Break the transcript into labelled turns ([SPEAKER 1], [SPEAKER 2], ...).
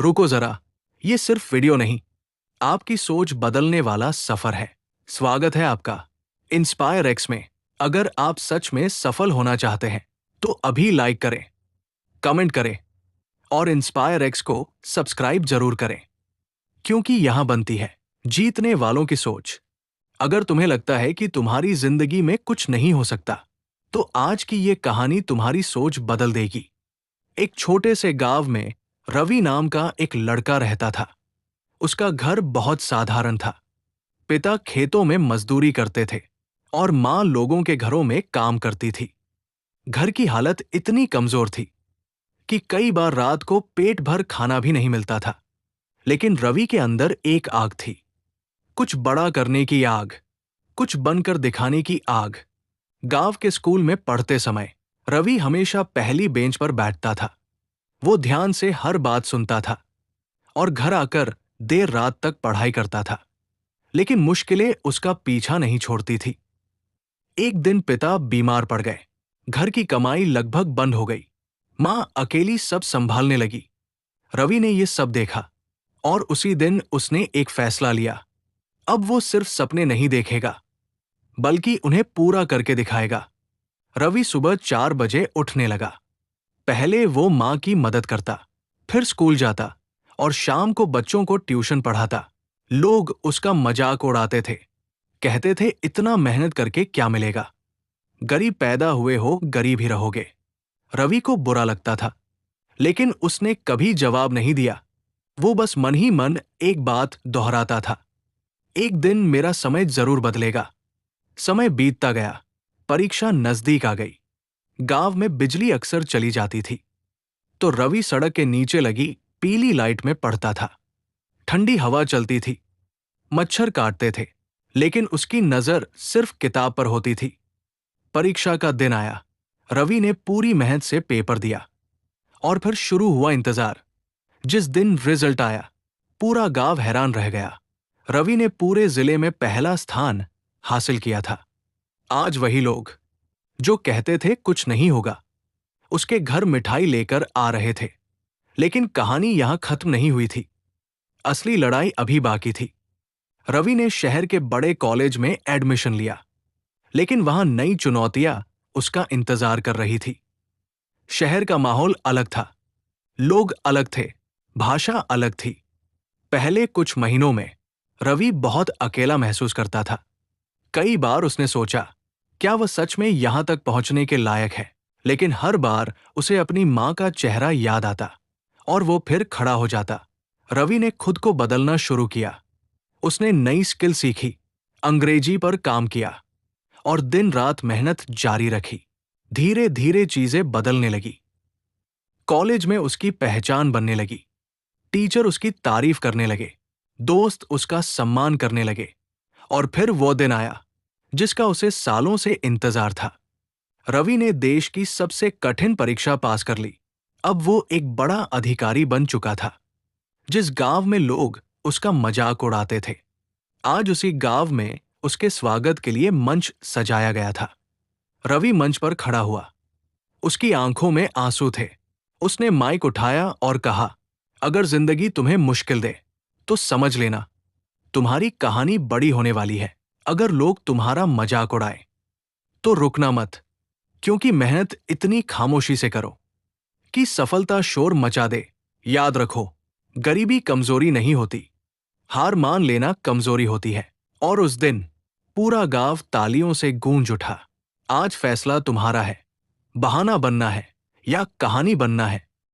[SPEAKER 1] रुको जरा, ये सिर्फ वीडियो नहीं, आपकी सोच बदलने वाला सफर है। स्वागत है आपका इंस्पायर एक्स में। अगर आप सच में सफल होना चाहते हैं तो अभी लाइक करें, कमेंट करें और इंस्पायर एक्स को सब्सक्राइब जरूर करें, क्योंकि यहां बनती है जीतने वालों की सोच। अगर तुम्हें लगता है कि तुम्हारी जिंदगी में कुछ नहीं हो सकता, तो आज की ये कहानी तुम्हारी सोच बदल देगी। एक छोटे से गांव में रवि नाम का एक लड़का रहता था। उसका घर बहुत साधारण था। पिता खेतों में मजदूरी करते थे और मां लोगों के घरों में काम करती थी। घर की हालत इतनी कमजोर थी कि कई बार रात को पेट भर खाना भी नहीं मिलता था। लेकिन रवि के अंदर एक आग थी, कुछ बड़ा करने की आग, कुछ बनकर दिखाने की आग। गांव के स्कूल में पढ़ते समय रवि हमेशा पहली बेंच पर बैठता था। वो ध्यान से हर बात सुनता था और घर आकर देर रात तक पढ़ाई करता था। लेकिन मुश्किलें उसका पीछा नहीं छोड़ती थी। एक दिन पिता बीमार पड़ गए। घर की कमाई लगभग बंद हो गई। मां अकेली सब संभालने लगी। रवि ने यह सब देखा और उसी दिन उसने एक फैसला लिया। अब वो सिर्फ सपने नहीं देखेगा, बल्कि उन्हें पूरा करके दिखाएगा। रवि सुबह 4 बजे उठने लगा। पहले वो मां की मदद करता, फिर स्कूल जाता और शाम को बच्चों को ट्यूशन पढ़ाता। लोग उसका मजाक उड़ाते थे, कहते थे इतना मेहनत करके क्या मिलेगा, गरीब पैदा हुए हो गरीब ही रहोगे। रवि को बुरा लगता था, लेकिन उसने कभी जवाब नहीं दिया। वो बस मन ही मन एक बात दोहराता था, एक दिन मेरा समय जरूर बदलेगा। समय बीतता गया, परीक्षा नजदीक आ गई। गांव में बिजली अक्सर चली जाती थी, तो रवि सड़क के नीचे लगी पीली लाइट में पढ़ता था। ठंडी हवा चलती थी, मच्छर काटते थे, लेकिन उसकी नजर सिर्फ किताब पर होती थी। परीक्षा का दिन आया। रवि ने पूरी मेहनत से पेपर दिया और फिर शुरू हुआ इंतजार। जिस दिन रिजल्ट आया, पूरा गांव हैरान रह गया। रवि ने पूरे जिले में पहला स्थान हासिल किया था। आज वही लोग जो कहते थे कुछ नहीं होगा, उसके घर मिठाई लेकर आ रहे थे। लेकिन कहानी यहां खत्म नहीं हुई थी। असली लड़ाई अभी बाकी थी। रवि ने शहर के बड़े कॉलेज में एडमिशन लिया, लेकिन वहां नई चुनौतियां उसका इंतजार कर रही थी। शहर का माहौल अलग था, लोग अलग थे, भाषा अलग थी। पहले कुछ महीनों में रवि बहुत अकेला महसूस करता था। कई बार उसने सोचा, क्या वह सच में यहां तक पहुंचने के लायक है? लेकिन हर बार उसे अपनी मां का चेहरा याद आता और वो फिर खड़ा हो जाता। रवि ने खुद को बदलना शुरू किया। उसने नई स्किल सीखी, अंग्रेजी पर काम किया और दिन रात मेहनत जारी रखी। धीरे धीरे चीजें बदलने लगी। कॉलेज में उसकी पहचान बनने लगी। टीचर उसकी तारीफ करने लगे, दोस्त उसका सम्मान करने लगे। और फिर वो दिन आया जिसका उसे सालों से इंतजार था। रवि ने देश की सबसे कठिन परीक्षा पास कर ली। अब वो एक बड़ा अधिकारी बन चुका था। जिस गांव में लोग उसका मजाक उड़ाते थे, आज उसी गांव में उसके स्वागत के लिए मंच सजाया गया था। रवि मंच पर खड़ा हुआ। उसकी आंखों में आंसू थे। उसने माइक उठाया और कहा, अगर जिंदगी तुम्हें मुश्किल दे तो समझ लेना, तुम्हारी कहानी बड़ी होने वाली है। अगर लोग तुम्हारा मजाक उड़ाए तो रुकना मत, क्योंकि मेहनत इतनी खामोशी से करो कि सफलता शोर मचा दे। याद रखो, गरीबी कमजोरी नहीं होती, हार मान लेना कमजोरी होती है। और उस दिन पूरा गांव तालियों से गूंज उठा। आज फैसला तुम्हारा है, बहाना बनना है या कहानी बनना है।